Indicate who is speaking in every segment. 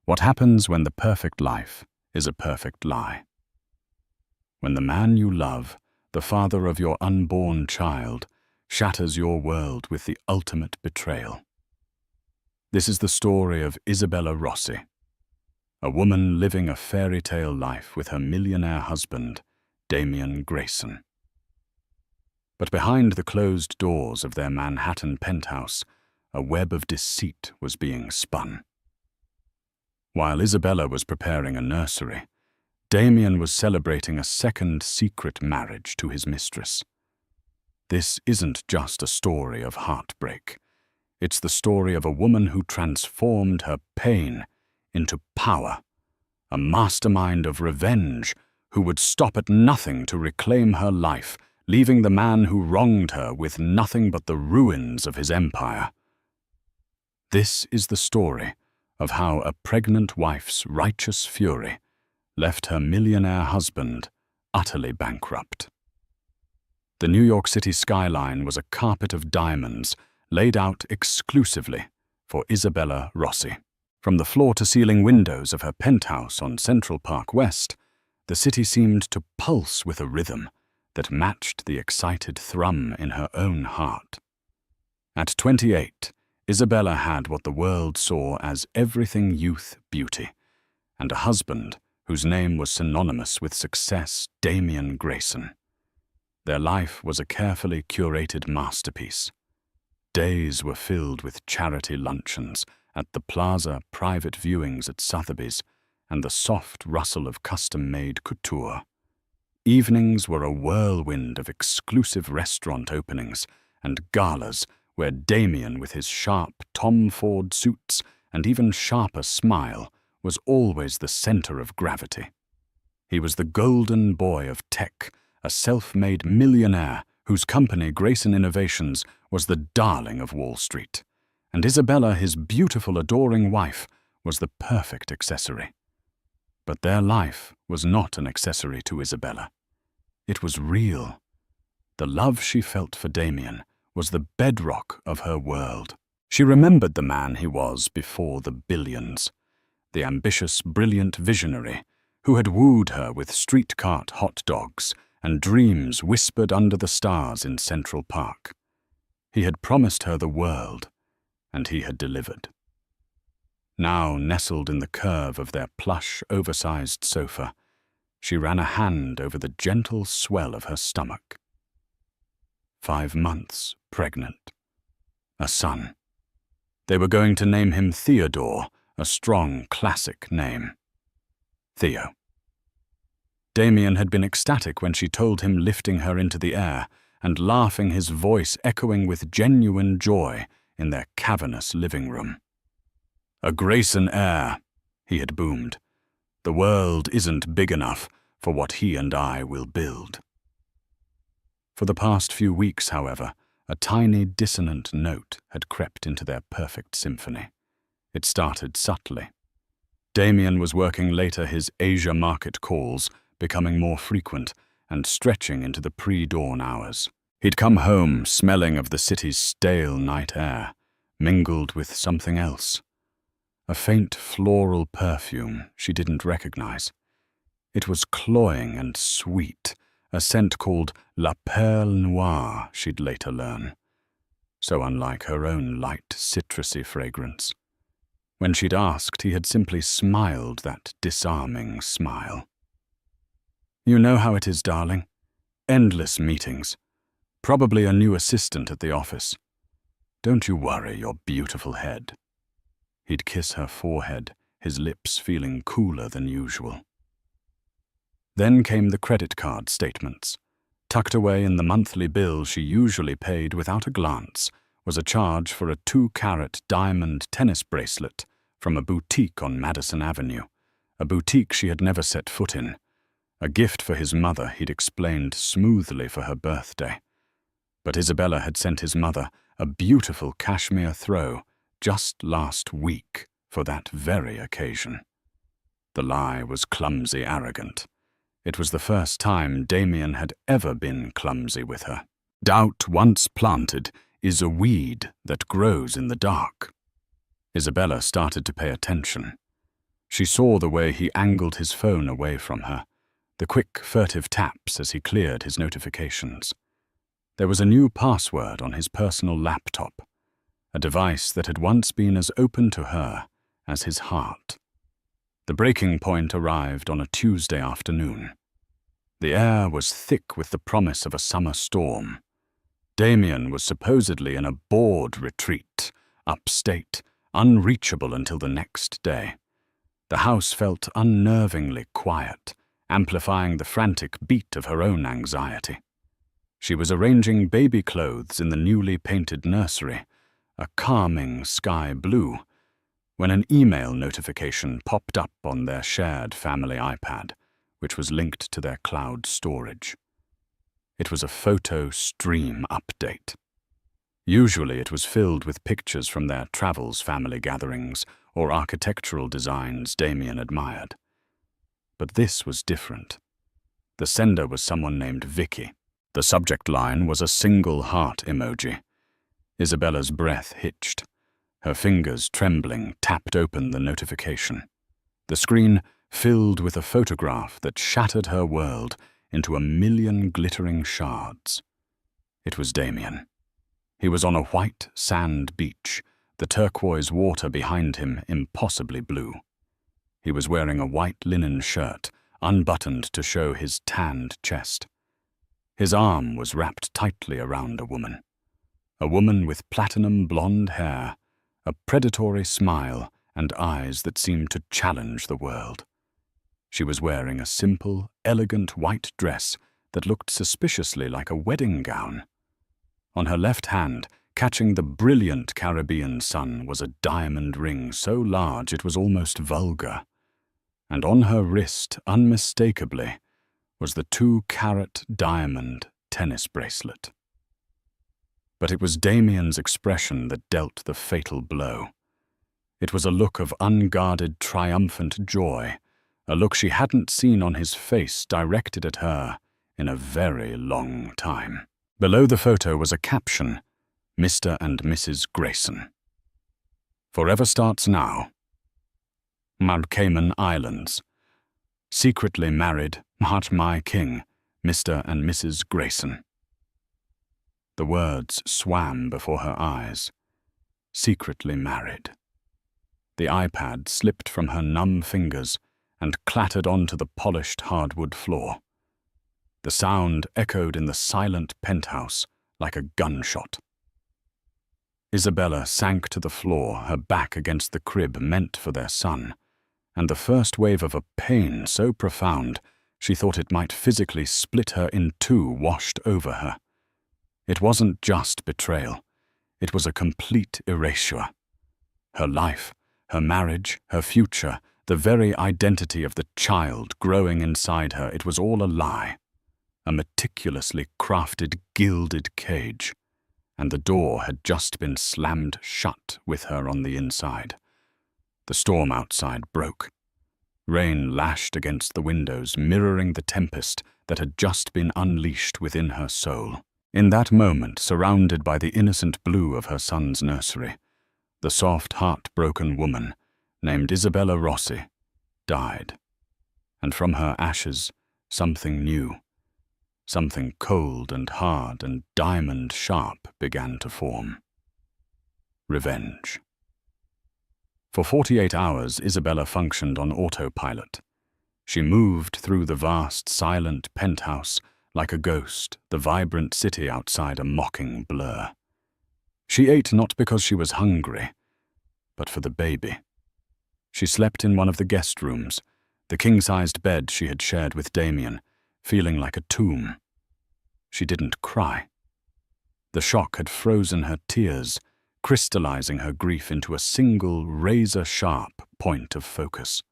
Speaker 1: What happens when the perfect life is a perfect lie? When the man you love, the father of your unborn child, shatters your world with the ultimate betrayal. This is the story of Isabella Rossi, a woman living a fairy tale life with her millionaire husband, Damian Grayson. But behind the closed doors of their Manhattan penthouse, a web of deceit was being spun. While Isabella was preparing a nursery, Damian was celebrating a second secret marriage to his mistress. This isn't just a story of heartbreak. It's the story of a woman who transformed her pain into power, a mastermind of revenge who would stop at nothing to reclaim her life, leaving the man who wronged her with nothing but the ruins of his empire. This is the story of how a pregnant wife's righteous fury left her millionaire husband utterly bankrupt. The New York City skyline was a carpet of diamonds laid out exclusively for Isabella Rossi. From the floor-to-ceiling windows of her penthouse on Central Park West, the city seemed to pulse with a rhythm that matched the excited thrum in her own heart. At 28, Isabella had what the world saw as everything youth beauty, and a husband whose name was synonymous with success, Damian Grayson. Their life was a carefully curated masterpiece. Days were filled with charity luncheons, at the plaza private viewings at Sotheby's, and the soft rustle of custom-made couture. Evenings were a whirlwind of exclusive restaurant openings and galas where Damian, with his sharp Tom Ford suits and even sharper smile, was always the center of gravity. He was the golden boy of tech, a self-made millionaire whose company, Grayson Innovations, was the darling of Wall Street. And Isabella, his beautiful, adoring wife, was the perfect accessory. But their life was not an accessory to Isabella. It was real. The love she felt for Damian was the bedrock of her world. She remembered the man he was before the billions, the ambitious, brilliant visionary who had wooed her with street-cart hot dogs and dreams whispered under the stars in Central Park. He had promised her the world, and he had delivered. Now, nestled in the curve of their plush, oversized sofa, she ran a hand over the gentle swell of her stomach. 5 months pregnant. A son. They were going to name him Theodore, a strong, classic name. Theo. Damian had been ecstatic when she told him, lifting her into the air and laughing, his voice echoing with genuine joy in their cavernous living room. "A Grayson heir," he had boomed. "The world isn't big enough for what he and I will build." For the past few weeks, however, a tiny dissonant note had crept into their perfect symphony. It started subtly. Damian was working later, his Asia market calls becoming more frequent and stretching into the pre-dawn hours. He'd come home smelling of the city's stale night air, mingled with something else. A faint floral perfume she didn't recognize. It was cloying and sweet, a scent called La Perle Noire, she'd later learn. So unlike her own light, citrusy fragrance. When she'd asked, he had simply smiled that disarming smile. "You know how it is, darling. Endless meetings. Probably a new assistant at the office. Don't you worry your beautiful head." He'd kiss her forehead, his lips feeling cooler than usual. Then came the credit card statements. Tucked away in the monthly bill she usually paid without a glance was a charge for a 2-carat diamond tennis bracelet from a boutique on Madison Avenue, a boutique she had never set foot in, a gift for his mother he'd explained smoothly for her birthday. But Isabella had sent his mother a beautiful cashmere throw just last week for that very occasion. The lie was clumsy, arrogant. It was the first time Damian had ever been clumsy with her. Doubt, once planted, is a weed that grows in the dark. Isabella started to pay attention. She saw the way he angled his phone away from her, the quick, furtive taps as he cleared his notifications. There was a new password on his personal laptop, a device that had once been as open to her as his heart. The breaking point arrived on a Tuesday afternoon. The air was thick with the promise of a summer storm. Damien was supposedly in a board retreat, upstate, unreachable until the next day. The house felt unnervingly quiet, amplifying the frantic beat of her own anxiety. She was arranging baby clothes in the newly painted nursery, a calming sky blue, when an email notification popped up on their shared family iPad, which was linked to their cloud storage. It was a photo stream update. Usually it was filled with pictures from their travels, family gatherings, or architectural designs Damien admired. But this was different. The sender was someone named Vicky. The subject line was a single heart emoji. Isabella's breath hitched. Her fingers, trembling, tapped open the notification. The screen filled with a photograph that shattered her world into a million glittering shards. It was Damien. He was on a white sand beach, the turquoise water behind him impossibly blue. He was wearing a white linen shirt, unbuttoned to show his tanned chest. His arm was wrapped tightly around a woman with platinum blonde hair, a predatory smile, and eyes that seemed to challenge the world. She was wearing a simple, elegant white dress that looked suspiciously like a wedding gown. On her left hand, catching the brilliant Caribbean sun, was a diamond ring so large it was almost vulgar. And on her wrist, unmistakably, was the 2-carat diamond tennis bracelet. But it was Damien's expression that dealt the fatal blow. It was a look of unguarded, triumphant joy, a look she hadn't seen on his face directed at her in a very long time. Below the photo was a caption, Mr. and Mrs. Grayson. Forever starts now. Cayman Islands. Secretly married, not my king, Mr. and Mrs. Grayson. The words swam before her eyes. Secretly married. The iPad slipped from her numb fingers and clattered onto the polished hardwood floor. The sound echoed in the silent penthouse like a gunshot. Isabella sank to the floor, her back against the crib meant for their son, and the first wave of a pain so profound she thought it might physically split her in two washed over her. It wasn't just betrayal. It was a complete erasure. Her life, her marriage, her future, the very identity of the child growing inside her, it was all a lie. A meticulously crafted, gilded cage. And the door had just been slammed shut with her on the inside. The storm outside broke. Rain lashed against the windows, mirroring the tempest that had just been unleashed within her soul. In that moment, surrounded by the innocent blue of her son's nursery, the soft, heartbroken woman, named Isabella Rossi, died. And from her ashes, something new, something cold and hard and diamond-sharp began to form. Revenge. For 48 hours, Isabella functioned on autopilot. She moved through the vast, silent penthouse like a ghost, the vibrant city outside a mocking blur. She ate not because she was hungry, but for the baby. She slept in one of the guest rooms, the king-sized bed she had shared with Damien, feeling like a tomb. She didn't cry. The shock had frozen her tears, crystallizing her grief into a single razor-sharp point of focus.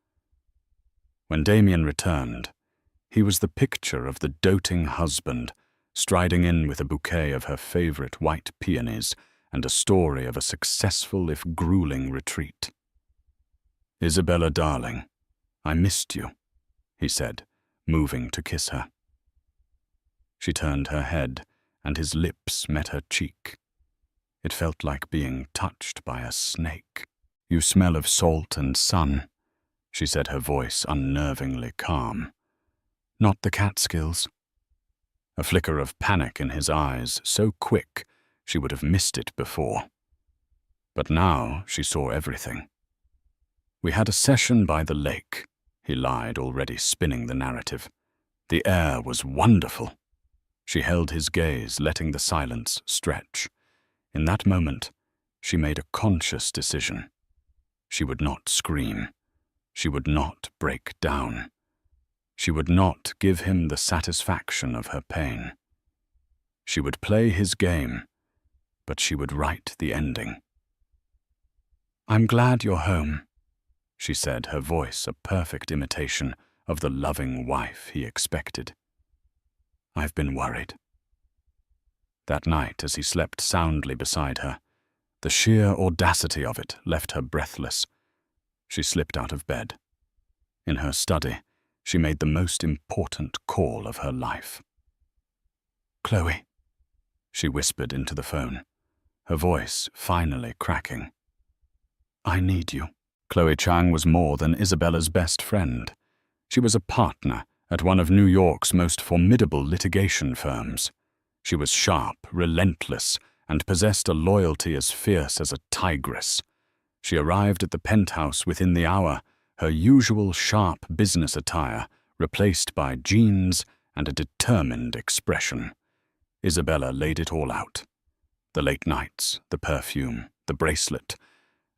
Speaker 1: When Damien returned, he was the picture of the doting husband, striding in with a bouquet of her favorite white peonies and a story of a successful if grueling retreat. "Isabella, darling, I missed you," he said, moving to kiss her. She turned her head, and his lips met her cheek. It felt like being touched by a snake. "You smell of salt and sun," she said, her voice unnervingly calm. Not the Catskills. A flicker of panic in his eyes, so quick she would have missed it before. But now she saw everything. We had a session by the lake, he lied, already spinning the narrative. The air was wonderful. She held his gaze, letting the silence stretch. In that moment, she made a conscious decision. She would not scream. She would not break down. She would not give him the satisfaction of her pain. She would play his game, but she would write the ending. I'm glad you're home, she said, her voice a perfect imitation of the loving wife he expected. I've been worried. That night, as he slept soundly beside her, the sheer audacity of it left her breathless. She slipped out of bed. In her study, she made the most important call of her life. Chloe, she whispered into the phone, her voice finally cracking. I need you. Chloe Chang was more than Isabella's best friend. She was a partner at one of New York's most formidable litigation firms. She was sharp, relentless, and possessed a loyalty as fierce as a tigress. She arrived at the penthouse within the hour, her usual sharp business attire replaced by jeans and a determined expression. Isabella laid it all out. The late nights, the perfume, the bracelet,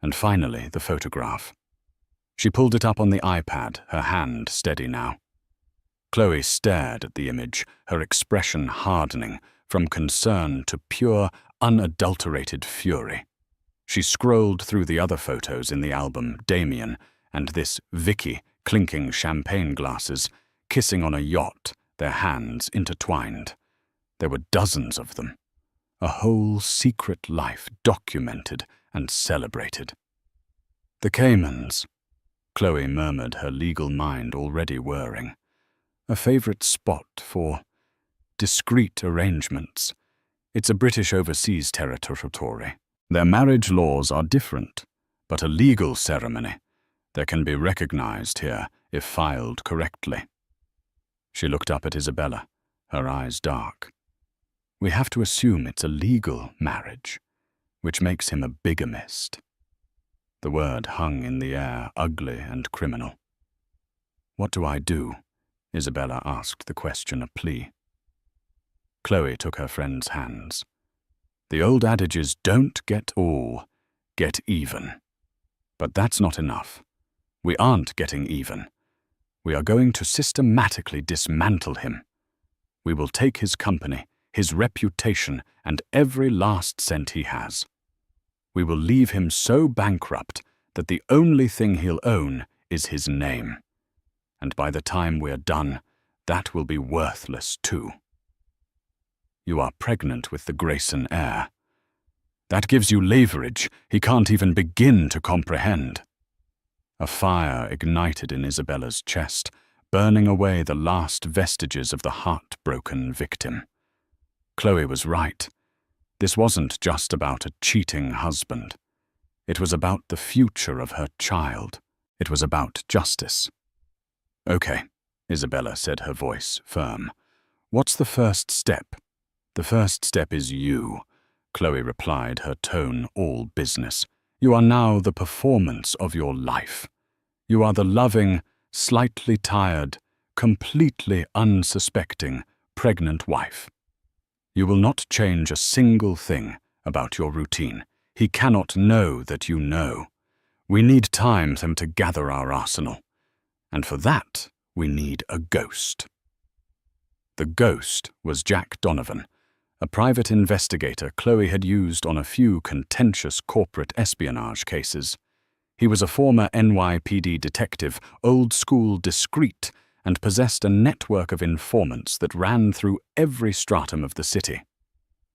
Speaker 1: and finally the photograph. She pulled it up on the iPad, her hand steady now. Chloe stared at the image, her expression hardening from concern to pure, unadulterated fury. She scrolled through the other photos in the album, Damien, and this Vicky clinking champagne glasses, kissing on a yacht, their hands intertwined. There were dozens of them. A whole secret life documented and celebrated. The Caymans, Chloe murmured, her legal mind already whirring. A favorite spot for discreet arrangements. It's a British overseas territory. Their marriage laws are different, but a legal ceremony that can be recognized here if filed correctly. She looked up at Isabella, her eyes dark. We have to assume it's a legal marriage, which makes him a bigamist. The word hung in the air, ugly and criminal. What do I do? Isabella asked the question a plea. Chloe took her friend's hands. The old adage is don't get all, get even. But that's not enough. We aren't getting even. We are going to systematically dismantle him. We will take his company, his reputation, and every last cent he has. We will leave him so bankrupt that the only thing he'll own is his name. And by the time we're done, that will be worthless too. You are pregnant with the Grayson heir. That gives you leverage he can't even begin to comprehend. A fire ignited in Isabella's chest, burning away the last vestiges of the heartbroken victim. Chloe was right. This wasn't just about a cheating husband. It was about the future of her child. It was about justice. Okay, Isabella said, her voice firm. What's the first step? The first step is you, Chloe replied, her tone all business. You are now the performance of your life. You are the loving, slightly tired, completely unsuspecting, pregnant wife. You will not change a single thing about your routine. He cannot know that you know. We need time for him to gather our arsenal. And for that, we need a ghost. The ghost was Jack Donovan, a private investigator Chloe had used on a few contentious corporate espionage cases. He was a former NYPD detective, old-school, discreet, and possessed a network of informants that ran through every stratum of the city.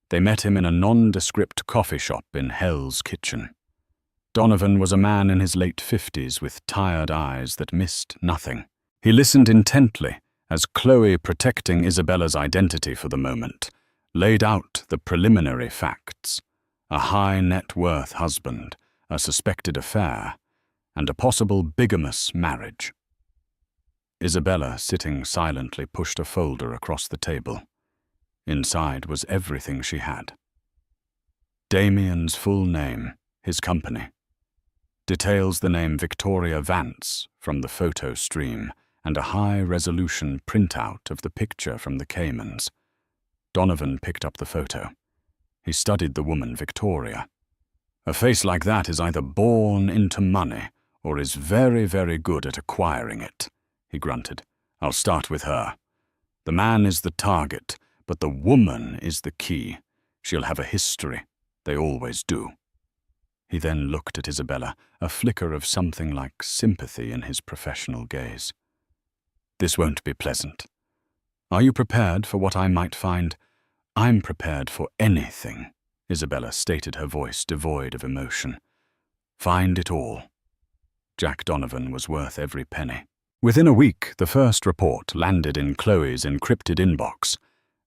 Speaker 1: They met him in a nondescript coffee shop in Hell's Kitchen. Donovan was a man in his late 50s with tired eyes that missed nothing. He listened intently as Chloe, protecting Isabella's identity for the moment, laid out the preliminary facts. A high net worth husband, a suspected affair, and a possible bigamous marriage. Isabella, sitting silently, pushed a folder across the table. Inside was everything she had. Damien's full name, his company. Details the name Victoria Vance from the photo stream and a high-resolution printout of the picture from the Caymans. Donovan picked up the photo. He studied the woman Victoria. A face like that is either born into money or is very, very good at acquiring it, he grunted. I'll start with her. The man is the target, but the woman is the key. She'll have a history. They always do. He then looked at Isabella, a flicker of something like sympathy in his professional gaze. This won't be pleasant. Are you prepared for what I might find? I'm prepared for anything, Isabella stated, her voice devoid of emotion. Find it all. Jack Donovan was worth every penny. Within a week, the first report landed in Chloe's encrypted inbox.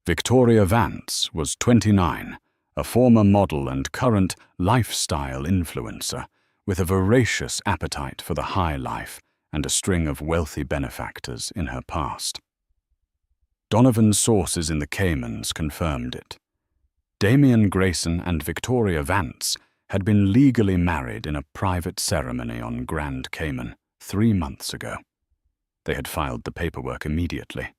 Speaker 1: Victoria Vance was 29, a former model and current lifestyle influencer, with a voracious appetite for the high life and a string of wealthy benefactors in her past. Donovan's sources in the Caymans confirmed it. Damien Grayson and Victoria Vance had been legally married in a private ceremony on Grand Cayman 3 months ago. They had filed the paperwork immediately.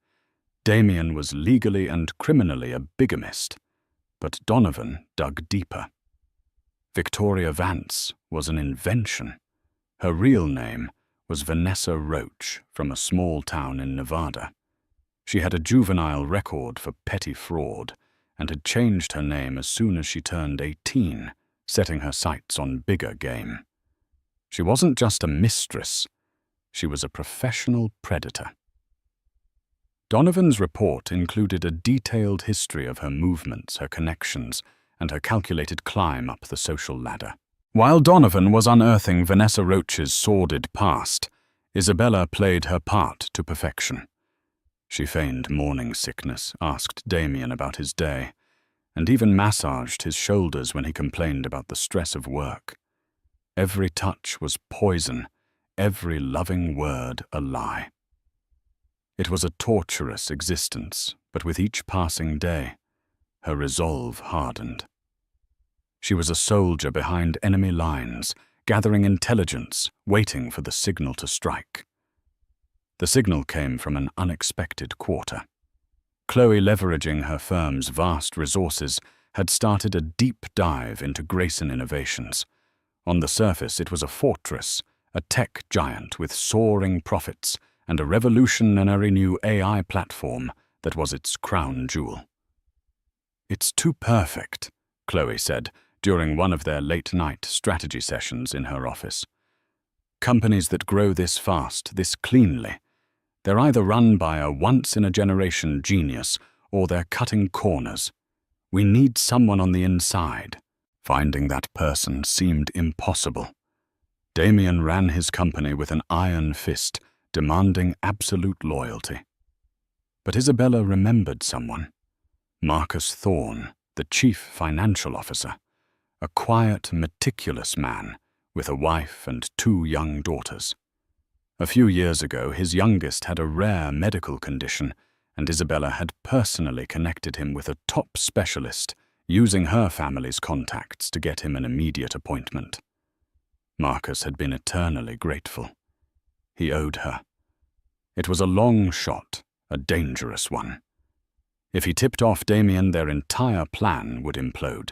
Speaker 1: Damien was legally and criminally a bigamist, but Donovan dug deeper. Victoria Vance was an invention. Her real name was Vanessa Roach from a small town in Nevada. She had a juvenile record for petty fraud and had changed her name as soon as she turned 18, setting her sights on bigger game. She wasn't just a mistress, she was a professional predator. Donovan's report included a detailed history of her movements, her connections, and her calculated climb up the social ladder. While Donovan was unearthing Vanessa Roach's sordid past, Isabella played her part to perfection. She feigned morning sickness, asked Damien about his day, and even massaged his shoulders when he complained about the stress of work. Every touch was poison, every loving word a lie. It was a torturous existence, but with each passing day, her resolve hardened. She was a soldier behind enemy lines, gathering intelligence, waiting for the signal to strike. The signal came from an unexpected quarter. Chloe, leveraging her firm's vast resources, had started a deep dive into Grayson Innovations. On the surface, it was a fortress, a tech giant with soaring profits, and a revolutionary new AI platform that was its crown jewel. It's too perfect, Chloe said during one of their late-night strategy sessions in her office. Companies that grow this fast, this cleanly, they're either run by a once-in-a-generation genius or they're cutting corners. We need someone on the inside. Finding that person seemed impossible. Damien ran his company with an iron fist, demanding absolute loyalty. But Isabella remembered someone. Marcus Thorne, the chief financial officer, a quiet, meticulous man with a wife and 2 young daughters. A few years ago, his youngest had a rare medical condition, and Isabella had personally connected him with a top specialist, using her family's contacts to get him an immediate appointment. Marcus had been eternally grateful. He owed her. It was a long shot, a dangerous one. If he tipped off Damien, their entire plan would implode.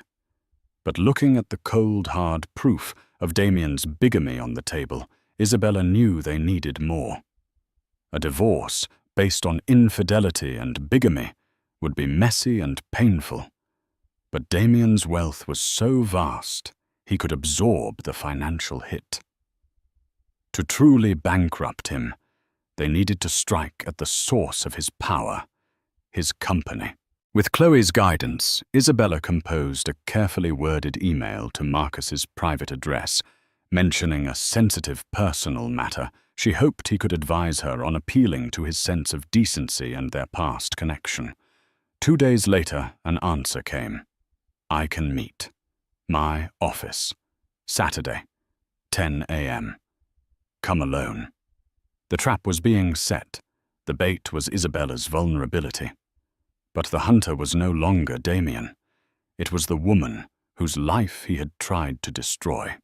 Speaker 1: But looking at the cold, hard proof of Damien's bigamy on the table, Isabella knew they needed more. A divorce based on infidelity and bigamy would be messy and painful. But Damien's wealth was so vast, he could absorb the financial hit. To truly bankrupt him, they needed to strike at the source of his power, his company. With Chloe's guidance, Isabella composed a carefully worded email to Marcus's private address, mentioning a sensitive personal matter. She hoped he could advise her on appealing to his sense of decency and their past connection. 2 days later, an answer came. I can meet. My office. Saturday, 10 a.m. come alone. The trap was being set. The bait was Isabella's vulnerability. But the hunter was no longer Damien. It was the woman whose life he had tried to destroy.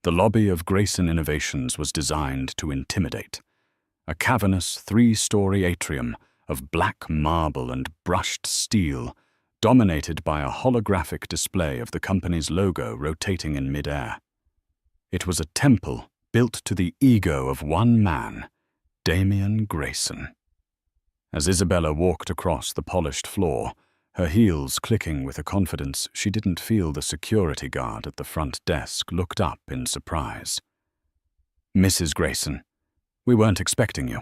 Speaker 1: The lobby of Grayson Innovations was designed to intimidate. A cavernous 3-story atrium of black marble and brushed steel, dominated by a holographic display of the company's logo rotating in mid-air. It was a temple built to the ego of one man, Damien Grayson. As Isabella walked across the polished floor, her heels clicking with a confidence she didn't feel, the security guard at the front desk looked up in surprise. "Mrs. Grayson, we weren't expecting you."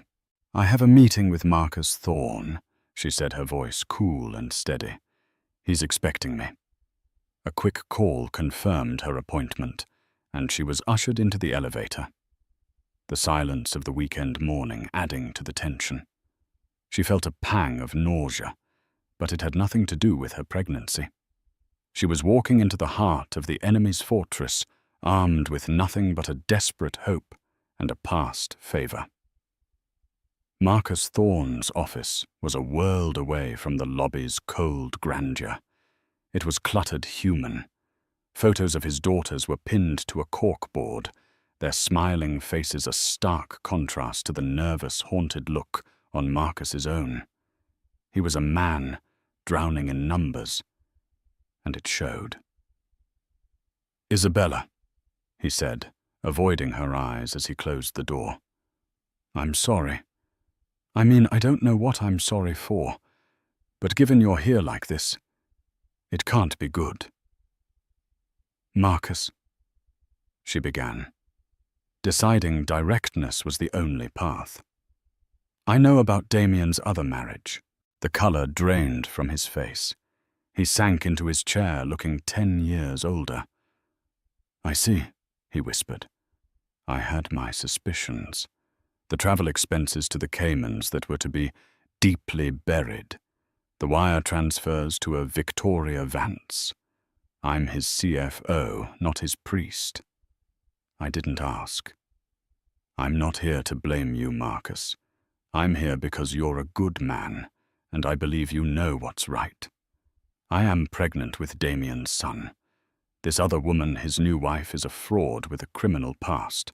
Speaker 1: "I have a meeting with Marcus Thorne," she said, her voice cool and steady. "He's expecting me." A quick call confirmed her appointment, and she was ushered into the elevator, the silence of the weekend morning adding to the tension. She felt a pang of nausea, but it had nothing to do with her pregnancy. She was walking into the heart of the enemy's fortress, armed with nothing but a desperate hope and a past favor. Marcus Thorne's office was a world away from the lobby's cold grandeur. It was cluttered human. Photos of his daughters were pinned to a corkboard, their smiling faces a stark contrast to the nervous, haunted look on Marcus's own. He was a man drowning in numbers, and it showed. "Isabella," he said, avoiding her eyes as he closed the door. "I'm sorry. I mean, I don't know what I'm sorry for, but given you're here like this, it can't be good." "Marcus," she began, deciding directness was the only path. "I know about Damien's other marriage." The color drained from his face. He sank into his chair, looking 10 years older. "I see," he whispered. "I had my suspicions. The travel expenses to the Caymans that were to be deeply buried. The wire transfers to a Victoria Vance. I'm his CFO, not his priest. I didn't ask. I'm not here to blame you, Marcus. I'm here because you're a good man, and I believe you know what's right. I am pregnant with Damien's son. This other woman, his new wife, is a fraud with a criminal past.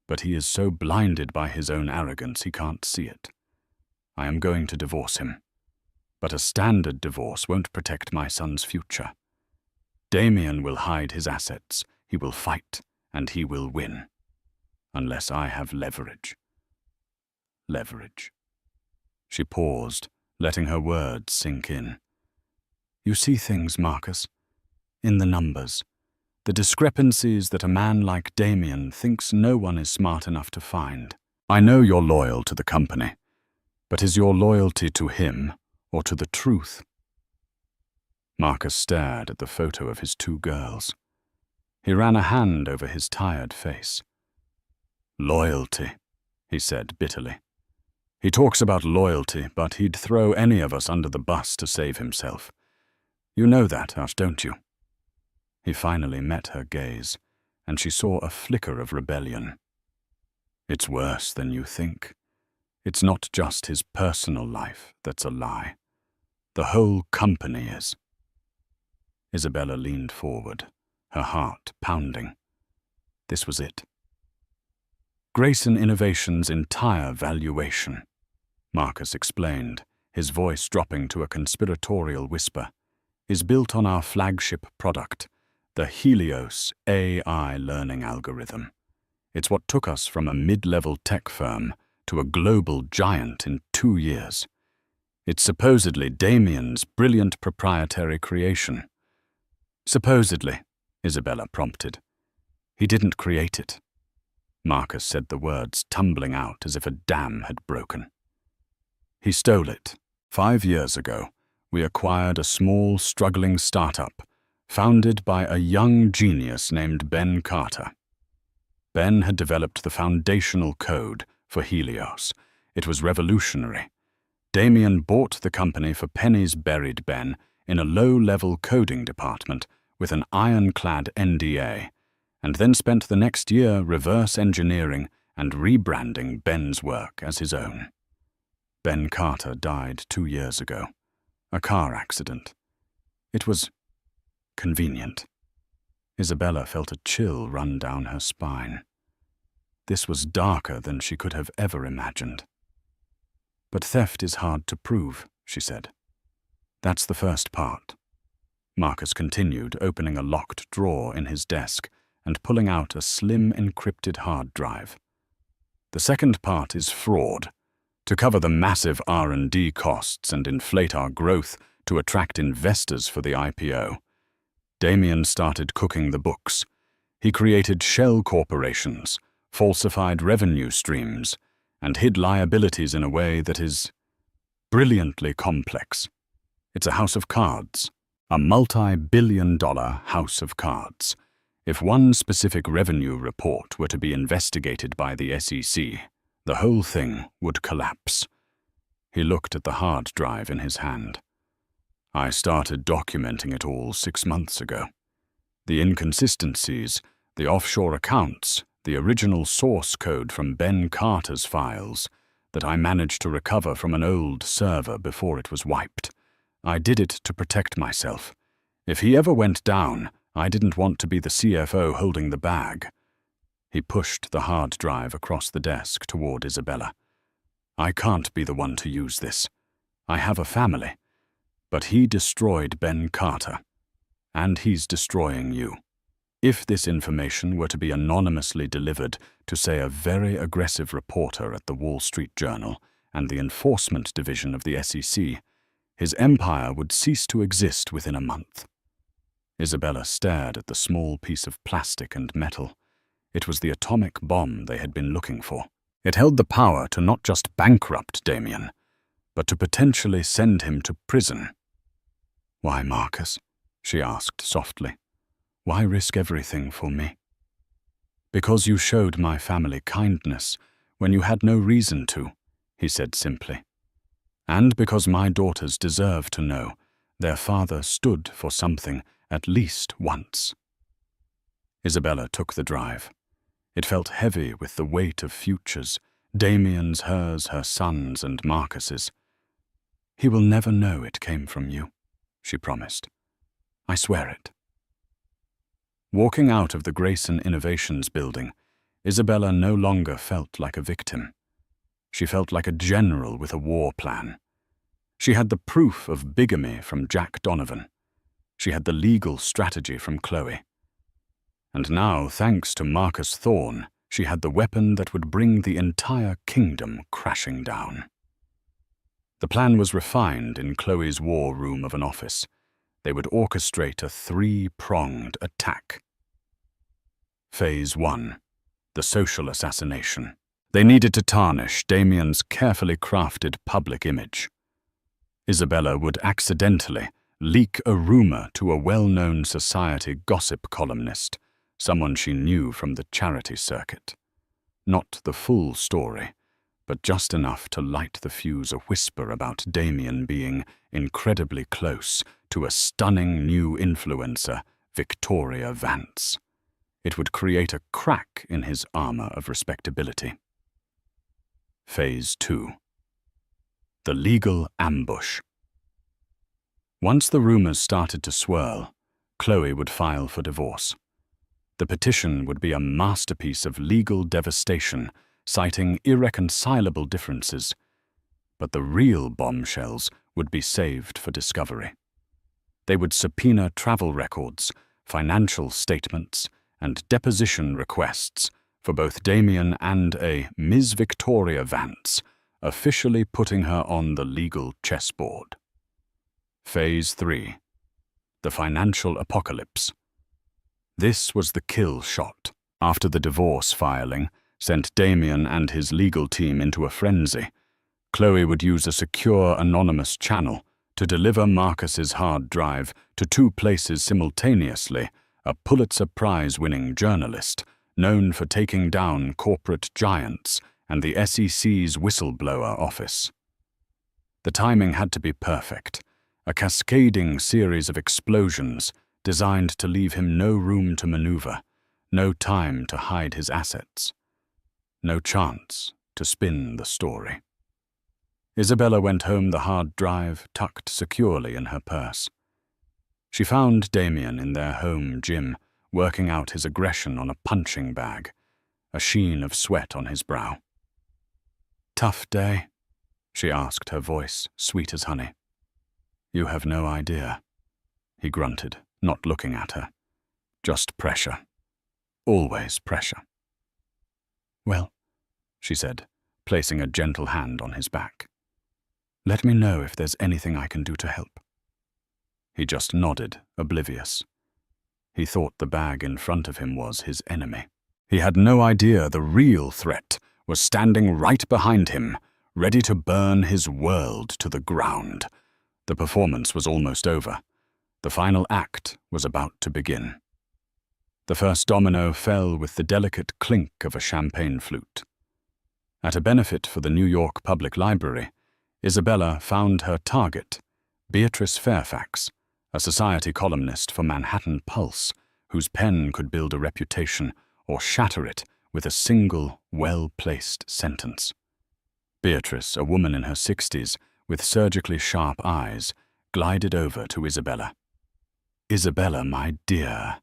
Speaker 1: But he is so blinded by his own arrogance he can't see it. I am going to divorce him. But a standard divorce won't protect my son's future. Damien will hide his assets, he will fight, and he will win. Unless I have leverage. Leverage. She paused, letting her words sink in. You see things, Marcus, in the numbers. The discrepancies that a man like Damien thinks no one is smart enough to find. I know you're loyal to the company, but is your loyalty to him or to the truth? Marcus stared at the photo of his 2 girls. He ran a hand over his tired face. Loyalty, he said bitterly. He talks about loyalty, but he'd throw any of us under the bus to save himself. You know that, Ash, don't you? He finally met her gaze, and she saw a flicker of rebellion. It's worse than you think. It's not just his personal life that's a lie. The whole company is. Isabella leaned forward, her heart pounding. This was it. Grayson Innovations' entire valuation, Marcus explained, his voice dropping to a conspiratorial whisper, is built on our flagship product, the Helios AI learning algorithm. It's what took us from a mid-level tech firm to a global giant in 2 years. It's supposedly Damien's brilliant proprietary creation. Supposedly, Isabella prompted. He didn't create it. Marcus said the words tumbling out as if a dam had broken. He stole it. 5 years ago, we acquired a small, struggling startup founded by a young genius named Ben Carter. Ben had developed the foundational code for Helios. It was revolutionary. Damien bought the company for pennies, buried Ben in a low-level coding department with an ironclad NDA, and then spent the next year reverse engineering and rebranding Ben's work as his own. Ben Carter died 2 years ago. A car accident. It was convenient. Isabella felt a chill run down her spine. This was darker than she could have ever imagined. But theft is hard to prove, she said. That's the first part. Marcus continued, opening a locked drawer in his desk and pulling out a slim encrypted hard drive. The second part is fraud. To cover the massive R&D costs and inflate our growth to attract investors for the IPO. Damien started cooking the books. He created shell corporations, falsified revenue streams, and hid liabilities in a way that is brilliantly complex. It's a house of cards, a multi-billion-dollar house of cards. If one specific revenue report were to be investigated by the SEC, the whole thing would collapse. He looked at the hard drive in his hand. I started documenting it all 6 months ago. The inconsistencies, the offshore accounts, the original source code from Ben Carter's files that I managed to recover from an old server before it was wiped. I did it to protect myself. If he ever went down, I didn't want to be the CFO holding the bag. He pushed the hard drive across the desk toward Isabella. I can't be the one to use this. I have a family. But he destroyed Ben Carter. And he's destroying you. If this information were to be anonymously delivered to, say, a very aggressive reporter at the Wall Street Journal and the enforcement division of the SEC, his empire would cease to exist within a month. Isabella stared at the small piece of plastic and metal. It was the atomic bomb they had been looking for. It held the power to not just bankrupt Damien, but to potentially send him to prison. "Why, Marcus?" she asked softly. "Why risk everything for me?" "Because you showed my family kindness when you had no reason to," he said simply. "And because my daughters deserve to know their father stood for something at least once." Isabella took the drive. It felt heavy with the weight of futures, Damien's, hers, her son's, and Marcus's. "He will never know it came from you," she promised. "I swear it." Walking out of the Grayson Innovations building, Isabella no longer felt like a victim. She felt like a general with a war plan. She had the proof of bigamy from Jack Donovan. She had the legal strategy from Chloe. And now, thanks to Marcus Thorne, she had the weapon that would bring the entire kingdom crashing down. The plan was refined in Chloe's war room of an office. They would orchestrate a 3-pronged attack. Phase 1. The social assassination. They needed to tarnish Damien's carefully crafted public image. Isabella would accidentally leak a rumor to a well-known society gossip columnist, someone she knew from the charity circuit. Not the full story, but just enough to light the fuse a whisper about Damien being incredibly close to a stunning new influencer, Victoria Vance. It would create a crack in his armor of respectability. Phase 2. The legal ambush. Once the rumors started to swirl, Chloe would file for divorce. The petition would be a masterpiece of legal devastation, citing irreconcilable differences. But the real bombshells would be saved for discovery. They would subpoena travel records, financial statements, and deposition requests for both Damien and a Ms. Victoria Vance, officially putting her on the legal chessboard. Phase 3. The financial apocalypse. This was the kill shot. After the divorce filing sent Damien and his legal team into a frenzy, Chloe would use a secure anonymous channel to deliver Marcus's hard drive to 2 places simultaneously, a Pulitzer Prize-winning journalist known for taking down corporate giants and the SEC's whistleblower office. The timing had to be perfect, a cascading series of explosions designed to leave him no room to maneuver, no time to hide his assets. No chance to spin the story. Isabella went home, the hard drive tucked securely in her purse. She found Damien in their home gym, working out his aggression on a punching bag, a sheen of sweat on his brow. "Tough day?" she asked, her voice sweet as honey. "You have no idea," he grunted, not looking at her. "Just pressure. Always pressure." "Well," she said, placing a gentle hand on his back. "Let me know if there's anything I can do to help." He just nodded, oblivious. He thought the bag in front of him was his enemy. He had no idea the real threat was standing right behind him, ready to burn his world to the ground. The performance was almost over. The final act was about to begin. The first domino fell with the delicate clink of a champagne flute. At a benefit for the New York Public Library, Isabella found her target, Beatrice Fairfax, a society columnist for Manhattan Pulse, whose pen could build a reputation or shatter it with a single, well-placed sentence. Beatrice, a woman in her 60s, with surgically sharp eyes, glided over to Isabella. "Isabella, my dear,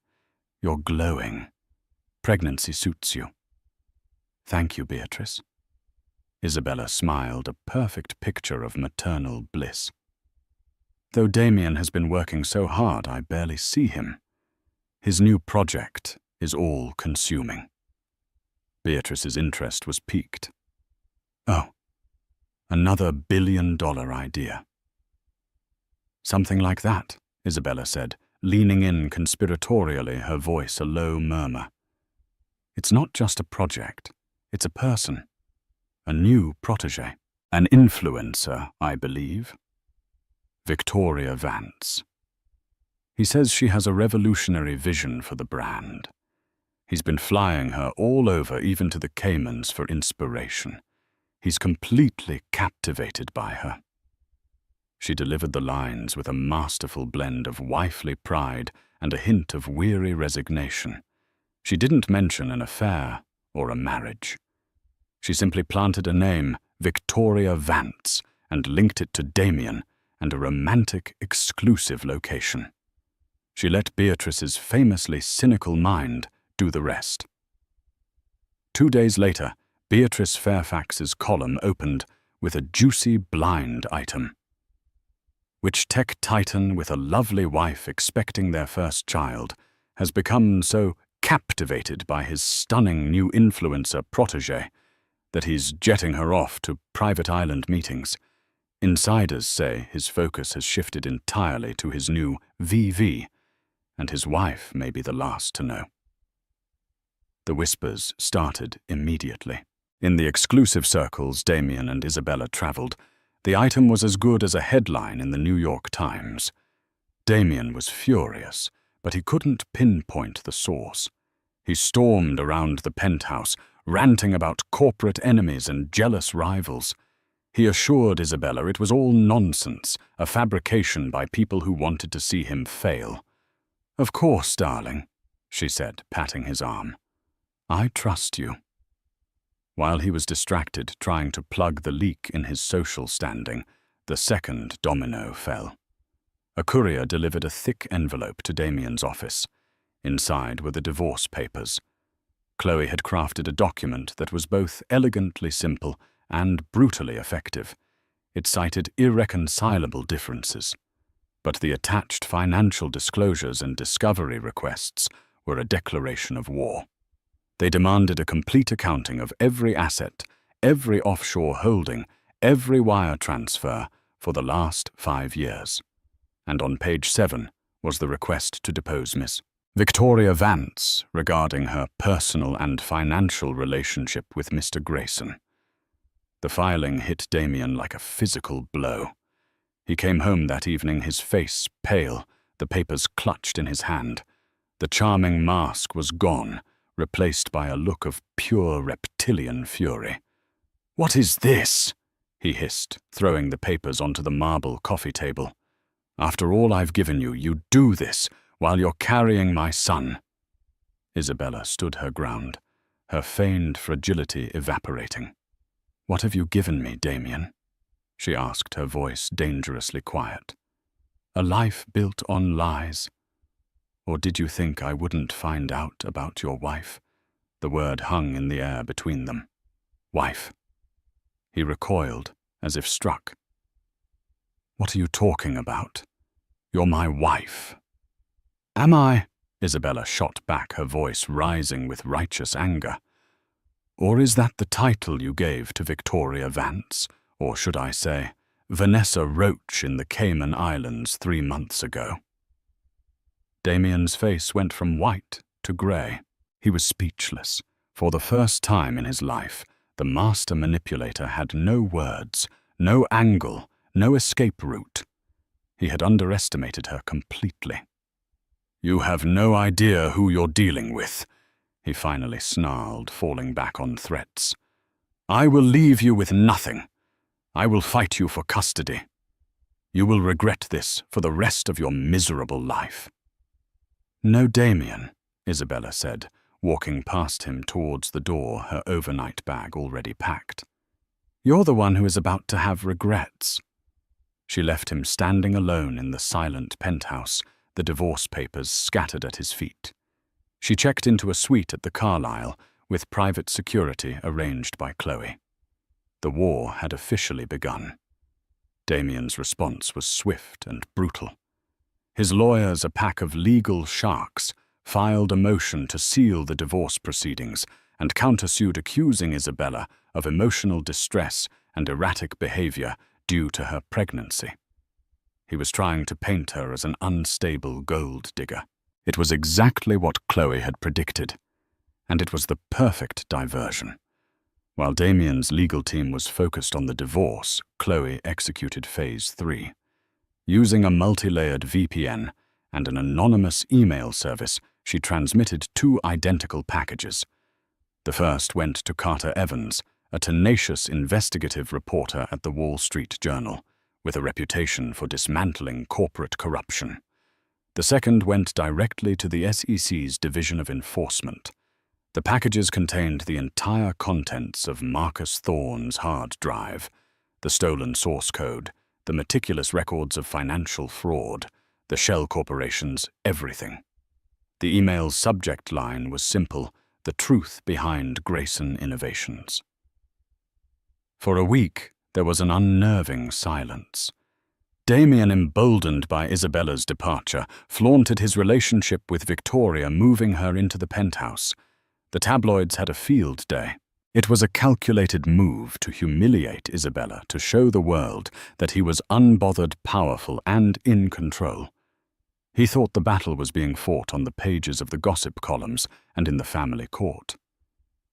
Speaker 1: you're glowing. Pregnancy suits you." "Thank you, Beatrice." Isabella smiled, a perfect picture of maternal bliss. "Though Damien has been working so hard, I barely see him. His new project is all-consuming." Beatrice's interest was piqued. "Oh, another billion-dollar idea." "Something like that," Isabella said, leaning in conspiratorially, her voice a low murmur. "It's not just a project, it's a person. A new protege. An influencer, I believe. Victoria Vance. He says she has a revolutionary vision for the brand. He's been flying her all over, even to the Caymans, for inspiration. He's completely captivated by her." She delivered the lines with a masterful blend of wifely pride and a hint of weary resignation. She didn't mention an affair or a marriage. She simply planted a name, Victoria Vance, and linked it to Damien and a romantic, exclusive location. She let Beatrice's famously cynical mind do the rest. 2 days later, Beatrice Fairfax's column opened with a juicy blind item. Which tech titan with a lovely wife expecting their first child has become so captivated by his stunning new influencer protege that he's jetting her off to private island meetings? Insiders say his focus has shifted entirely to his new VV, and his wife may be the last to know. The whispers started immediately. In the exclusive circles Damien and Isabella traveled, the item was as good as a headline in the New York Times. Damien was furious, but he couldn't pinpoint the source. He stormed around the penthouse, ranting about corporate enemies and jealous rivals. He assured Isabella it was all nonsense, a fabrication by people who wanted to see him fail. "Of course, darling," she said, patting his arm. "I trust you." While he was distracted trying to plug the leak in his social standing, the second domino fell. A courier delivered a thick envelope to Damien's office. Inside were the divorce papers. Chloe had crafted a document that was both elegantly simple and brutally effective. It cited irreconcilable differences, but the attached financial disclosures and discovery requests were a declaration of war. They demanded a complete accounting of every asset, every offshore holding, every wire transfer for the last 5 years. And on page 7 was the request to depose Miss Victoria Vance regarding her personal and financial relationship with Mr. Grayson. The filing hit Damien like a physical blow. He came home that evening, his face pale, the papers clutched in his hand. The charming mask was gone, replaced by a look of pure reptilian fury. "What is this?" he hissed, throwing the papers onto the marble coffee table. "After all I've given you, you do this while you're carrying my son." Isabella stood her ground, her feigned fragility evaporating. "What have you given me, Damien?" she asked, her voice dangerously quiet. "A life built on lies? Or did you think I wouldn't find out about your wife?" The word hung in the air between them. Wife. He recoiled, as if struck. "What are you talking about? You're my wife." "Am I?" Isabella shot back, her voice rising with righteous anger. "Or is that the title you gave to Victoria Vance, or should I say, Vanessa Roach in the Cayman Islands 3 months ago?" Damien's face went from white to grey. He was speechless. For the first time in his life, the master manipulator had no words, no angle, no escape route. He had underestimated her completely. "You have no idea who you're dealing with," he finally snarled, falling back on threats. "I will leave you with nothing. I will fight you for custody. You will regret this for the rest of your miserable life." "No, Damien," Isabella said, walking past him towards the door, her overnight bag already packed. "You're the one who is about to have regrets." She left him standing alone in the silent penthouse, the divorce papers scattered at his feet. She checked into a suite at the Carlisle, with private security arranged by Chloe. The war had officially begun. Damien's response was swift and brutal. His lawyers, a pack of legal sharks, filed a motion to seal the divorce proceedings and countersued, accusing Isabella of emotional distress and erratic behavior due to her pregnancy. He was trying to paint her as an unstable gold digger. It was exactly what Chloe had predicted, and it was the perfect diversion. While Damien's legal team was focused on the divorce, Chloe executed Phase 3. Using a multi-layered VPN and an anonymous email service, she transmitted 2 identical packages. The first went to Carter Evans, a tenacious investigative reporter at the Wall Street Journal, with a reputation for dismantling corporate corruption. The second went directly to the SEC's Division of Enforcement. The packages contained the entire contents of Marcus Thorne's hard drive, the stolen source code, the meticulous records of financial fraud, the shell corporations, everything. The email's subject line was simple: the truth behind Grayson Innovations. For a week, there was an unnerving silence. Damien, emboldened by Isabella's departure, flaunted his relationship with Victoria, moving her into the penthouse. The tabloids had a field day. It was a calculated move to humiliate Isabella, to show the world that he was unbothered, powerful, and in control. He thought the battle was being fought on the pages of the gossip columns and in the family court.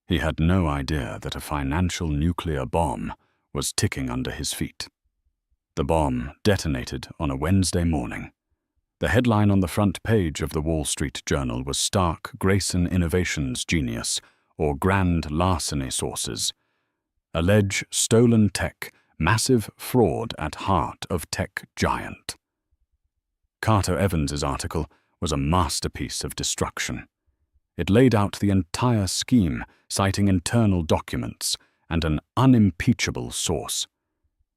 Speaker 1: He had no idea that a financial nuclear bomb was ticking under his feet. The bomb detonated on a Wednesday morning. The headline on the front page of the Wall Street Journal was "Stark Grayson Innovations Genius, or Grand Larceny Sources. Allege stolen tech, massive fraud at heart of tech giant." Carter Evans's article was a masterpiece of destruction. It laid out the entire scheme, citing internal documents and an unimpeachable source.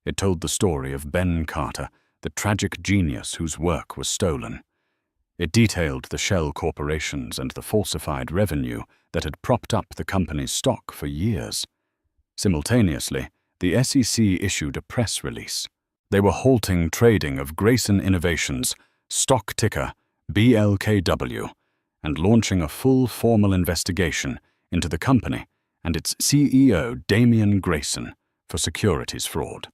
Speaker 1: It told the story of Ben Carter, the tragic genius whose work was stolen. It detailed the shell corporations and the falsified revenue that had propped up the company's stock for years. Simultaneously, the SEC issued a press release. They were halting trading of Grayson Innovations, stock ticker BLKW, and launching a full formal investigation into the company and its CEO, Damien Grayson, for securities fraud.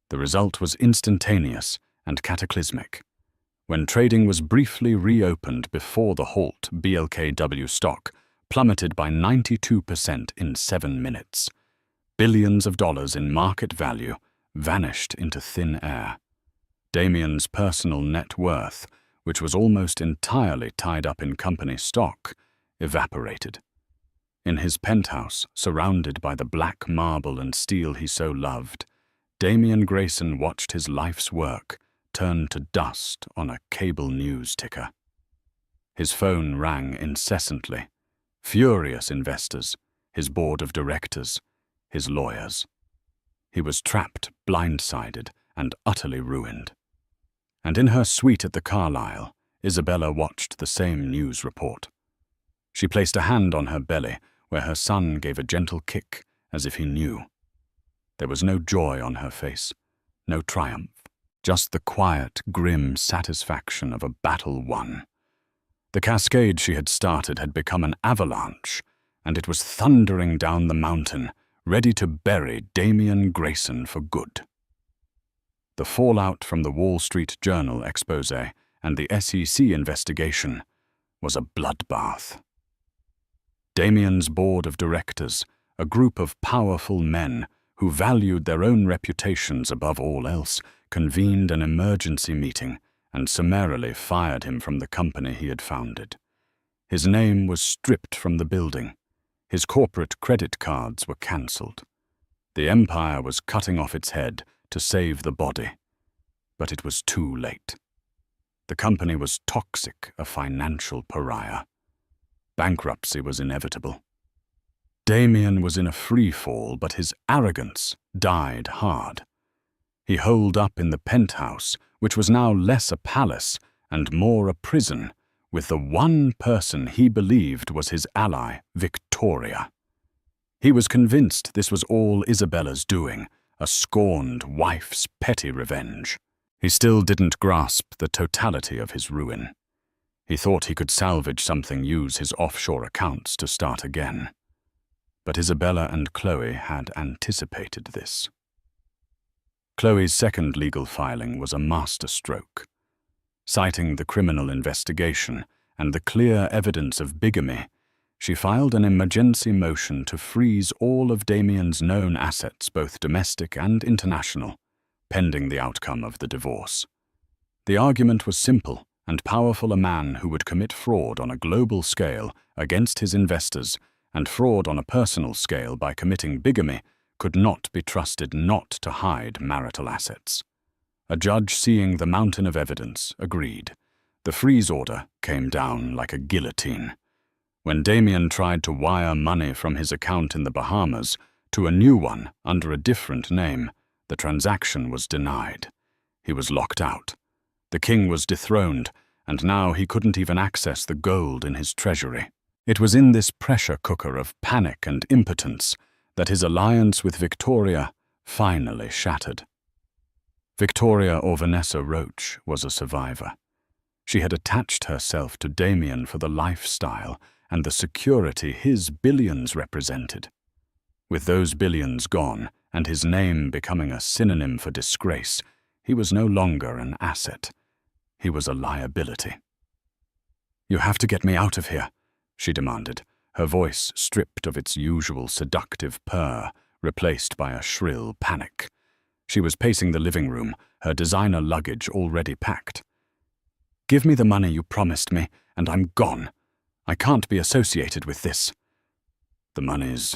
Speaker 1: The result was instantaneous and cataclysmic. When trading was briefly reopened before the halt, BLKW stock plummeted by 92% in 7 minutes. Billions of dollars in market value vanished into thin air. Damien's personal net worth, which was almost entirely tied up in company stock, evaporated. In his penthouse, surrounded by the black marble and steel he so loved, Damien Grayson watched his life's work turn to dust on a cable news ticker. His phone rang incessantly, furious investors, his board of directors, his lawyers. He was trapped, blindsided, and utterly ruined. And in her suite at the Carlisle, Isabella watched the same news report. She placed a hand on her belly, where her son gave a gentle kick, as if he knew. There was no joy on her face, no triumph, just the quiet, grim satisfaction of a battle won. The cascade she had started had become an avalanche, and it was thundering down the mountain, ready to bury Damian Grayson for good. The fallout from the Wall Street Journal expose and the SEC investigation was a bloodbath. Damian's board of directors, a group of powerful men who valued their own reputations above all else, convened an emergency meeting and summarily fired him from the company he had founded. His name was stripped from the building. His corporate credit cards were cancelled. The empire was cutting off its head to save the body, but it was too late. The company was toxic, a financial pariah. Bankruptcy was inevitable. Damian was in a free fall, but his arrogance died hard. He holed up in the penthouse, which was now less a palace and more a prison, with the one person he believed was his ally, Victoria. He was convinced this was all Isabella's doing, a scorned wife's petty revenge. He still didn't grasp the totality of his ruin. He thought he could salvage something, use his offshore accounts to start again. But Isabella and Chloe had anticipated this. Chloe's second legal filing was a masterstroke. Citing the criminal investigation and the clear evidence of bigamy, she filed an emergency motion to freeze all of Damian's known assets, both domestic and international, pending the outcome of the divorce. The argument was simple and powerful: a man who would commit fraud on a global scale against his investors and fraud on a personal scale by committing bigamy could not be trusted not to hide marital assets. A judge, seeing the mountain of evidence, agreed. The freeze order came down like a guillotine. When Damian tried to wire money from his account in the Bahamas to a new one under a different name, the transaction was denied. He was locked out. The king was dethroned, and now he couldn't even access the gold in his treasury. It was in this pressure cooker of panic and impotence that his alliance with Victoria finally shattered. Victoria, or Vanessa Roach, was a survivor. She had attached herself to Damian for the lifestyle and the security his billions represented. With those billions gone, and his name becoming a synonym for disgrace, he was no longer an asset. He was a liability. "You have to get me out of here," she demanded, her voice stripped of its usual seductive purr, replaced by a shrill panic. She was pacing the living room, her designer luggage already packed. "Give me the money you promised me, and I'm gone. I can't be associated with this." "The money's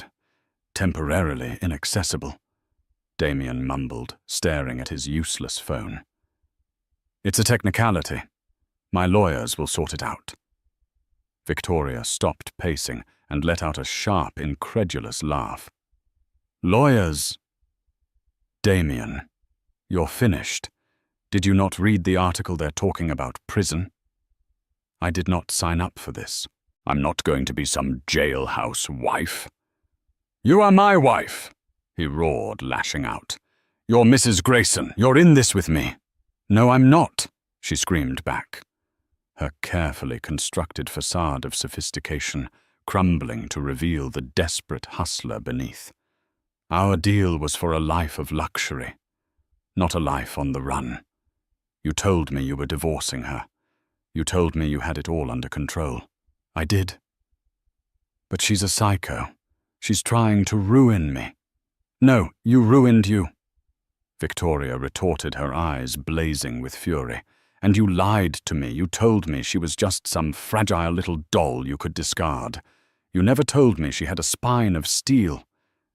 Speaker 1: temporarily inaccessible," Damian mumbled, staring at his useless phone. "It's a technicality. My lawyers will sort it out." Victoria stopped pacing and let out a sharp, incredulous laugh. "Lawyers?" "Damian, you're finished. Did you not read the article? They're talking about prison?" "I did not sign up for this. I'm not going to be some jailhouse wife." "You are my wife," he roared, lashing out. "You're Mrs. Grayson. You're in this with me." "No, I'm not," she screamed back, her carefully constructed facade of sophistication crumbling to reveal the desperate hustler beneath. "Our deal was for a life of luxury, not a life on the run. You told me you were divorcing her. You told me you had it all under control. I did. But she's a psycho. She's trying to ruin me." "No, you ruined you," Victoria retorted, her eyes blazing with fury. "And you lied to me. You told me she was just some fragile little doll you could discard. You never told me she had a spine of steel."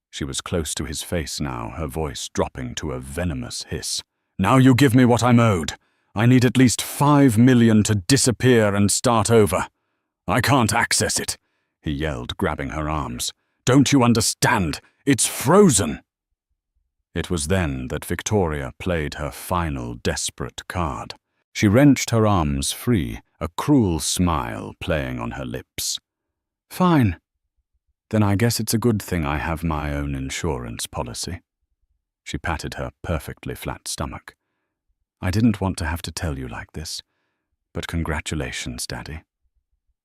Speaker 1: She was close to his face now, her voice dropping to a venomous hiss. "Now you give me what I'm owed. I need at least $5 million to disappear and start over. I can't access it. he yelled, grabbing her arms. "Don't you understand? It's frozen!" It was then that Victoria played her final desperate card. She wrenched her arms free, a cruel smile playing on her lips. "Fine. Then I guess it's a good thing I have my own insurance policy." She patted her perfectly flat stomach. "I didn't want to have to tell you like this, but congratulations, Daddy.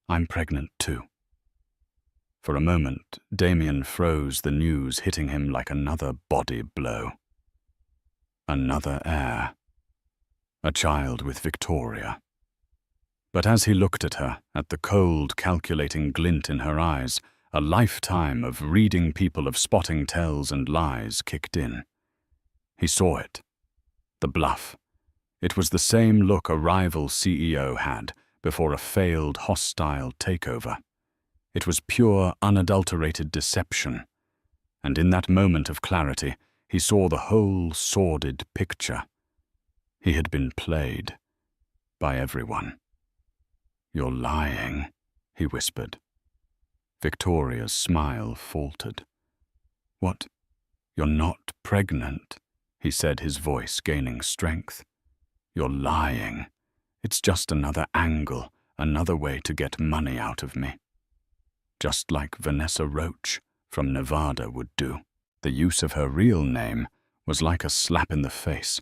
Speaker 1: I'm pregnant too." For a moment, Damien froze, the news hitting him like another body blow. Another heir. A child with Victoria. But as he looked at her, at the cold, calculating glint in her eyes, a lifetime of reading people, of spotting tells and lies kicked in. He saw it. The bluff. It was the same look a rival CEO had before a failed, hostile takeover. It was pure, unadulterated deception. And in that moment of clarity, he saw the whole sordid picture. He had been played by everyone. "You're lying," he whispered. Victoria's smile faltered. "What? You're not pregnant?" he said, his voice gaining strength. "You're lying. It's just another angle, another way to get money out of me. Just like Vanessa Roach from Nevada would do." The use of her real name was like a slap in the face.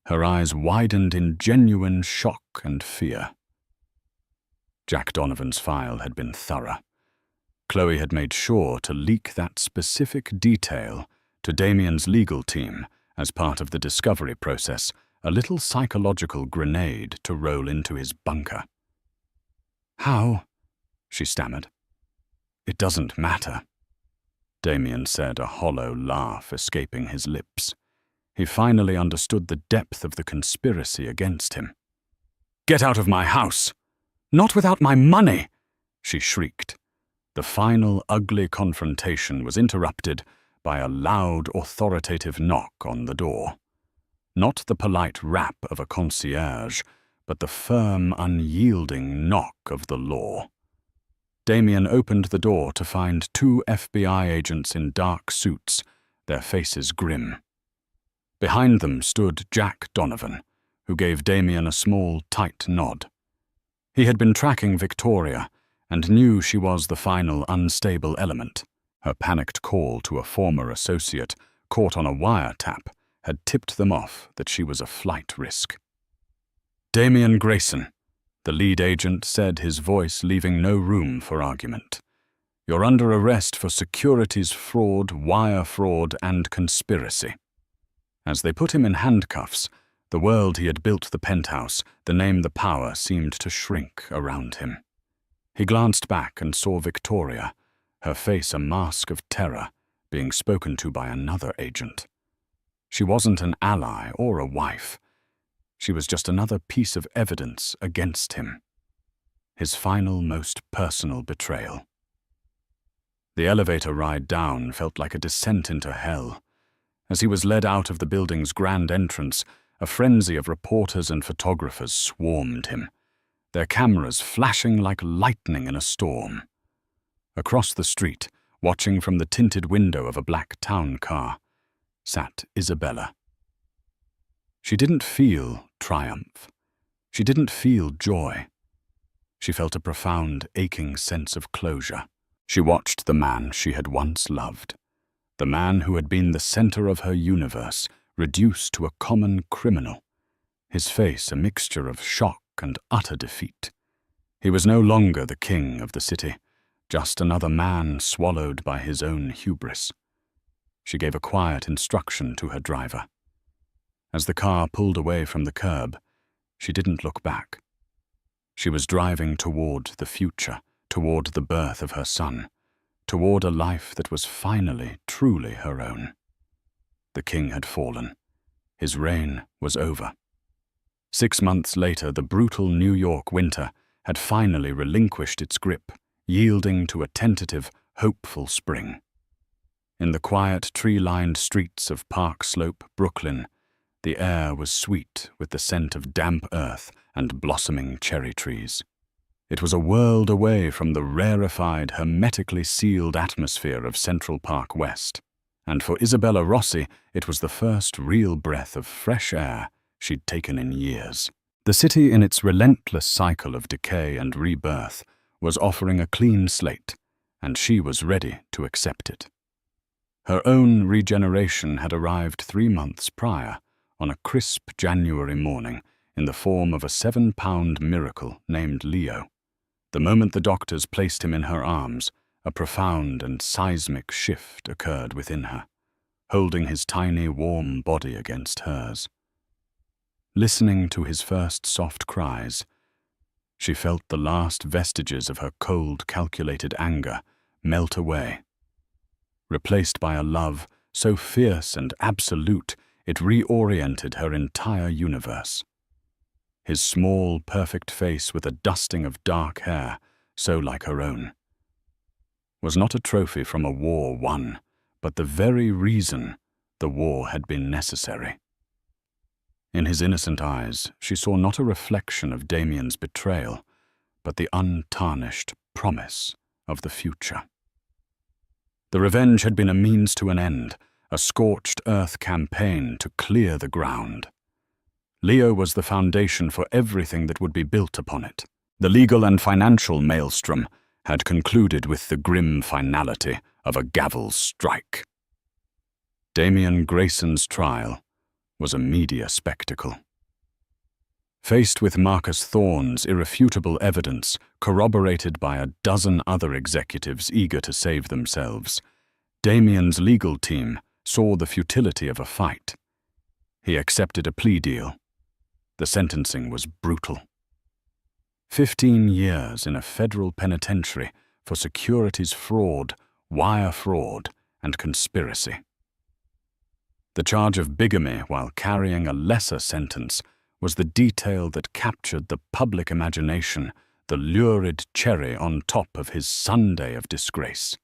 Speaker 1: Her eyes widened in genuine shock and fear. Jack Donovan's file had been thorough. Chloe had made sure to leak that specific detail to Damien's legal team as part of the discovery process, a little psychological grenade to roll into his bunker. "How?" she stammered. "It doesn't matter," Damien said, a hollow laugh escaping his lips. He finally understood the depth of the conspiracy against him. "Get out of my house! Not without my money!" she shrieked. The final ugly confrontation was interrupted by a loud, authoritative knock on the door. Not the polite rap of a concierge, but the firm, unyielding knock of the law. Damien opened the door to find 2 FBI agents in dark suits, their faces grim. Behind them stood Jack Donovan, who gave Damien a small, tight nod. He had been tracking Victoria and knew she was the final unstable element. Her panicked call to a former associate, caught on a wiretap, had tipped them off that she was a flight risk. "Damien Grayson," the lead agent said, his voice leaving no room for argument. "You're under arrest for securities fraud, wire fraud, and conspiracy." As they put him in handcuffs, the world he had built, the penthouse, the name, the power, seemed to shrink around him. He glanced back and saw Victoria, her face a mask of terror, being spoken to by another agent. She wasn't an ally or a wife. She was just another piece of evidence against him. His final, most personal betrayal. The elevator ride down felt like a descent into hell. As he was led out of the building's grand entrance, a frenzy of reporters and photographers swarmed him, their cameras flashing like lightning in a storm. Across the street, watching from the tinted window of a black town car, sat Isabella. She didn't feel triumph. She didn't feel joy. She felt a profound, aching sense of closure. She watched the man she had once loved, the man who had been the center of her universe, reduced to a common criminal, his face a mixture of shock and utter defeat. He was no longer the king of the city, just another man swallowed by his own hubris. She gave a quiet instruction to her driver. As the car pulled away from the curb, she didn't look back. She was driving toward the future, toward the birth of her son, toward a life that was finally, truly her own. The king had fallen. His reign was over. 6 months later, the brutal New York winter had finally relinquished its grip, yielding to a tentative, hopeful spring. In the quiet, tree-lined streets of Park Slope, Brooklyn, the air was sweet with the scent of damp earth and blossoming cherry trees. It was a world away from the rarefied, hermetically sealed atmosphere of Central Park West, and for Isabella Rossi, it was the first real breath of fresh air she'd taken in years. The city, in its relentless cycle of decay and rebirth, was offering a clean slate, and she was ready to accept it. Her own regeneration had arrived 3 months prior, on a crisp January morning, in the form of a 7-pound miracle named Leo. The moment the doctors placed him in her arms, a profound and seismic shift occurred within her, holding his tiny, warm body against hers. Listening to his first soft cries, she felt the last vestiges of her cold, calculated anger melt away, replaced by a love so fierce and absolute it reoriented her entire universe. His small, perfect face with a dusting of dark hair, so like her own, was not a trophy from a war won, but the very reason the war had been necessary. In his innocent eyes, she saw not a reflection of Damien's betrayal, but the untarnished promise of the future. The revenge had been a means to an end, a scorched earth campaign to clear the ground. Leo was the foundation for everything that would be built upon it. The legal and financial maelstrom had concluded with the grim finality of a gavel strike. Damien Grayson's trial was a media spectacle. Faced with Marcus Thorne's irrefutable evidence, corroborated by a dozen other executives eager to save themselves, Damien's legal team saw the futility of a fight. He accepted a plea deal. The sentencing was brutal. 15 years in a federal penitentiary for securities fraud, wire fraud, and conspiracy. The charge of bigamy while carrying a lesser sentence was the detail that captured the public imagination, the lurid cherry on top of his sundae of disgrace.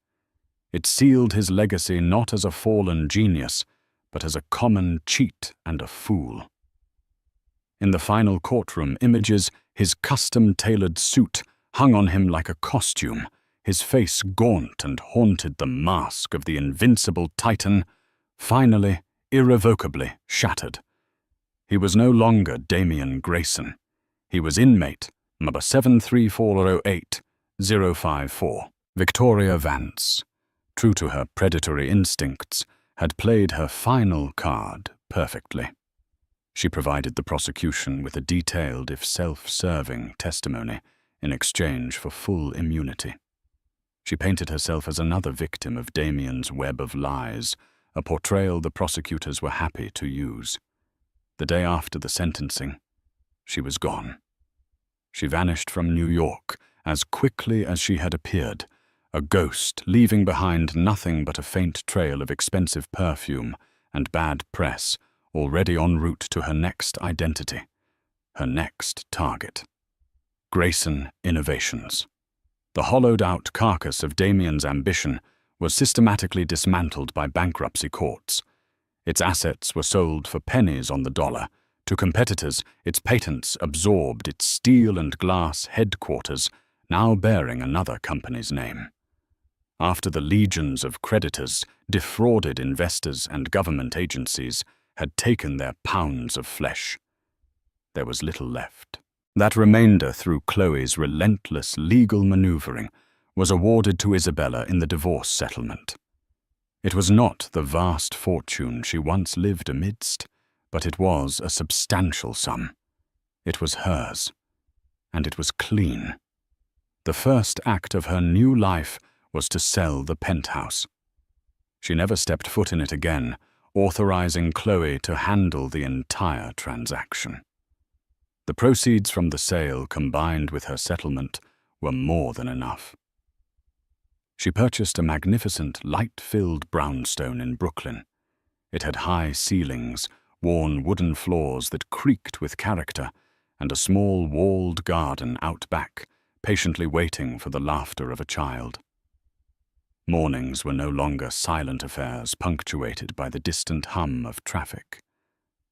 Speaker 1: It sealed his legacy not as a fallen genius, but as a common cheat and a fool. In the final courtroom images, his custom-tailored suit hung on him like a costume, his face gaunt and haunted the mask of the invincible Titan, finally, irrevocably shattered. He was no longer Damien Grayson. He was inmate number 73408-054. Victoria Vance, true to her predatory instincts, had played her final card perfectly. She provided the prosecution with a detailed, if self-serving, testimony in exchange for full immunity. She painted herself as another victim of Damien's web of lies, a portrayal the prosecutors were happy to use. The day after the sentencing, she was gone. She vanished from New York as quickly as she had appeared, a ghost leaving behind nothing but a faint trail of expensive perfume and bad press, already en route to her next identity, her next target. Grayson Innovations. The hollowed-out carcass of Damien's ambition was systematically dismantled by bankruptcy courts. Its assets were sold for pennies on the dollar. To competitors, its patents absorbed its steel and glass headquarters, now bearing another company's name. After the legions of creditors, defrauded investors and government agencies had taken their pounds of flesh, there was little left. That remainder, through Chloe's relentless legal maneuvering, was awarded to Isabella in the divorce settlement. It was not the vast fortune she once lived amidst, but it was a substantial sum. It was hers, and it was clean. The first act of her new life was to sell the penthouse. She never stepped foot in it again, authorizing Chloe to handle the entire transaction. The proceeds from the sale, combined with her settlement, were more than enough. She purchased a magnificent, light-filled brownstone in Brooklyn. It had high ceilings, worn wooden floors that creaked with character, and a small walled garden out back, patiently waiting for the laughter of a child. Mornings were no longer silent affairs punctuated by the distant hum of traffic.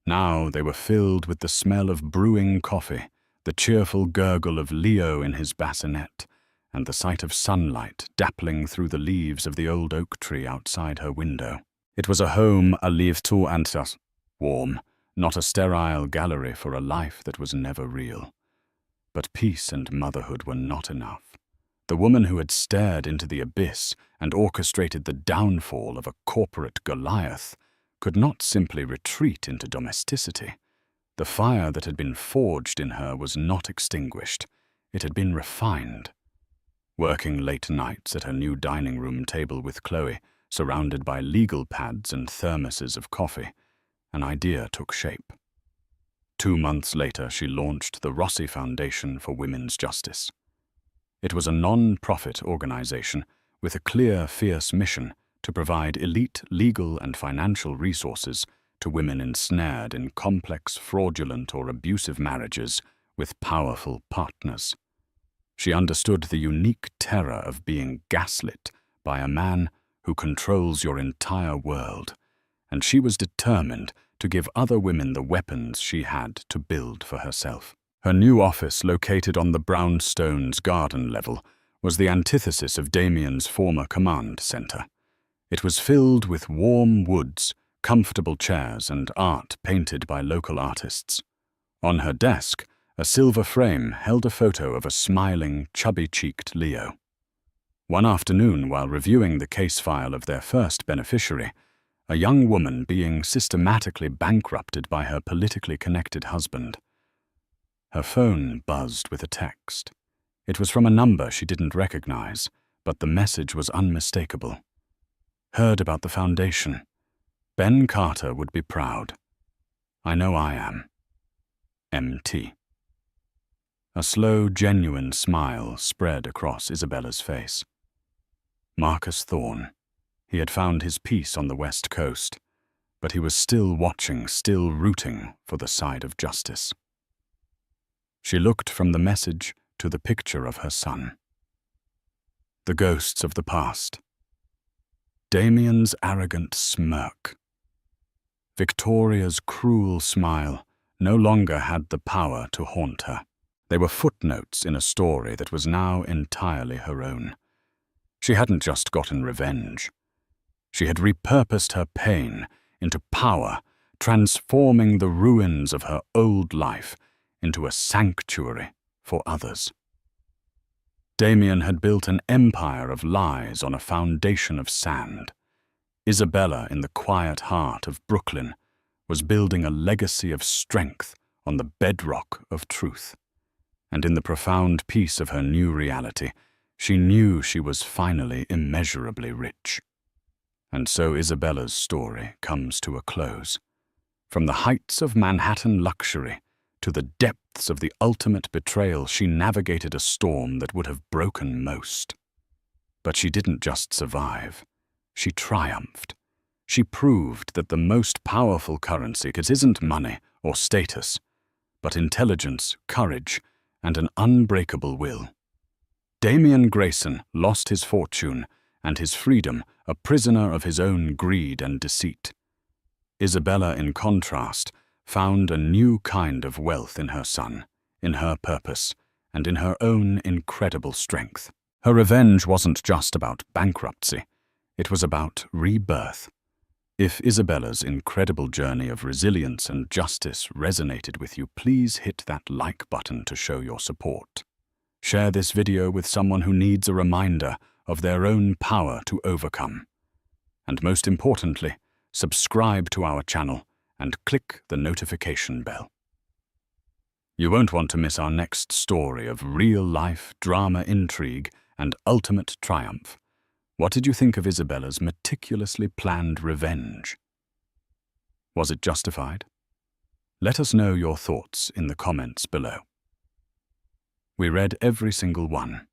Speaker 1: Now they were filled with the smell of brewing coffee, the cheerful gurgle of Leo in his bassinet, and the sight of sunlight dappling through the leaves of the old oak tree outside her window. It was a home a live to ansas, warm, not a sterile gallery for a life that was never real. But peace and motherhood were not enough. The woman who had stared into the abyss and orchestrated the downfall of a corporate Goliath could not simply retreat into domesticity. The fire that had been forged in her was not extinguished. It had been refined. Working late nights at her new dining room table with Chloe, surrounded by legal pads and thermoses of coffee, an idea took shape. 2 months later, she launched the Rossi Foundation for Women's Justice. It was a non-profit organization with a clear, fierce mission to provide elite legal and financial resources to women ensnared in complex, fraudulent, or abusive marriages with powerful partners. She understood the unique terror of being gaslit by a man who controls your entire world, and she was determined to give other women the weapons she had to build for herself. Her new office, located on the brownstone's garden level, was the antithesis of Damien's former command center. It was filled with warm woods, comfortable chairs, and art painted by local artists. On her desk, a silver frame held a photo of a smiling, chubby-cheeked Leo. One afternoon, while reviewing the case file of their first beneficiary, a young woman being systematically bankrupted by her politically connected husband. Her phone buzzed with a text. It was from a number she didn't recognize, but the message was unmistakable. Heard about the foundation. Ben Carter would be proud. I know I am. MT. A slow, genuine smile spread across Isabella's face. Marcus Thorne. He had found his peace on the West Coast, but he was still watching, still rooting for the side of justice. She looked from the message to the picture of her son. The ghosts of the past. Damien's arrogant smirk. Victoria's cruel smile no longer had the power to haunt her. They were footnotes in a story that was now entirely her own. She hadn't just gotten revenge. She had repurposed her pain into power, transforming the ruins of her old life into a sanctuary for others. Damien had built an empire of lies on a foundation of sand. Isabella, in the quiet heart of Brooklyn, was building a legacy of strength on the bedrock of truth. And in the profound peace of her new reality, she knew she was finally immeasurably rich. And so Isabella's story comes to a close. From the heights of Manhattan luxury to the depths of the ultimate betrayal, she navigated a storm that would have broken most. But she didn't just survive. She triumphed. She proved that the most powerful currency isn't money or status, but intelligence, courage, and an unbreakable will. Damien Grayson lost his fortune and his freedom, a prisoner of his own greed and deceit. Isabella, in contrast, found a new kind of wealth in her son, in her purpose, and in her own incredible strength. Her revenge wasn't just about bankruptcy. It was about rebirth. If Isabella's incredible journey of resilience and justice resonated with you, please hit that like button to show your support. Share this video with someone who needs a reminder of their own power to overcome. And most importantly, subscribe to our channel and click the notification bell. You won't want to miss our next story of real-life drama, intrigue, and ultimate triumph. What did you think of Isabella's meticulously planned revenge? Was it justified? Let us know your thoughts in the comments below. We read every single one.